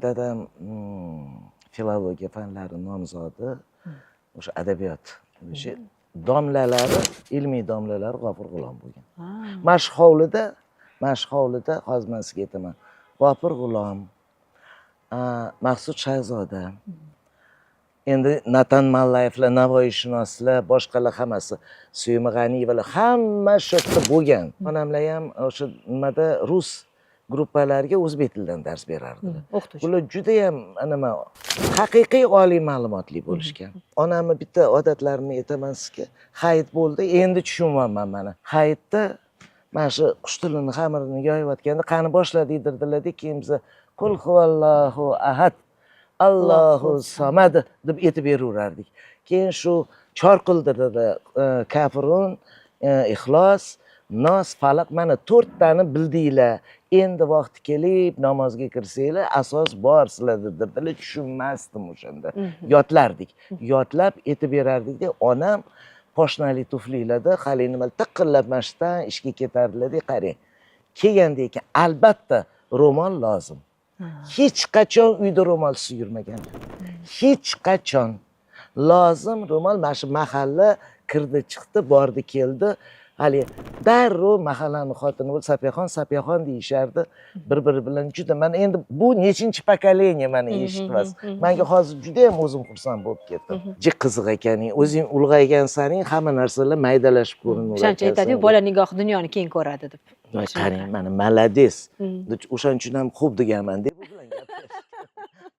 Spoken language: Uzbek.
dadam filologiya fanlari nomzodi, o'sha adabiyot, o'sha domlalari, ilmiy domlalari G'ofur G'ulom bo'lgan. Mashq hovlida hozir men sizga aytaman. G'ofur G'ulom, Maqsud Shayzoda, endi Natan Mallayevlar, Navoiyshunoslar, boshqalar hammasi, Suyma G'aniyevalar hamma shu yerda bo'lgan. Onamlar ham o'sha nimada rus gruppalarga o'zbek tilidan dars berardilar. Ular juda ham nima haqiqiy oliy ma'lumotli bo'lishgan. Onamni bitta odatlarini aytaman sizga. Hayit bo'ldi, endi tushunyapman mana. Hayitda mana shu qush tilining xamirini yoyayotganda qani boshla deydirdilar-da, keyin biz qul huvallohu ahad Allohu samad deb aytib beraverardik. Keyin shu chorqildirdi kafirun, ixlos, Nos, Falaq mana 4 tani bildinglar. Endi vaqti kelib namozga kirsanglar, asos bor sizlarda dedilar. Tushunmasdim o'shanda. Yodlardik. Yodlab aytib berardik-da, onam poshnali tuflilarda hali nima tiqillab mashdan ishga ketardilar-da, qarang. Kelgandan keyin albatta ro'mol lozim. Hech qachon uyda ro'molsiz yurmagan. Hech qachon lozim ro'mol. Mana shu mahalla kirdi, chiqdi, bordi, keldi. Hali darrov mahallaning xotini bo'lib Sapiyaxon deyishardi. Bir-biri bilan juda mana endi bu nechinchi pokoleniya mana eshitmas. Menga hozir juda ham o'zim xursand bo'lib ketdim. Jik qiziq ekan. O'zing ulg'aygan saring hamma narsalar maydalashib ko'rinadi. O'shancha aytadi-ku, bola nigohi dunyoni keng ko'radi deb. Qarang, mana malades. O'shaning uchun ham xo'p deganman deb.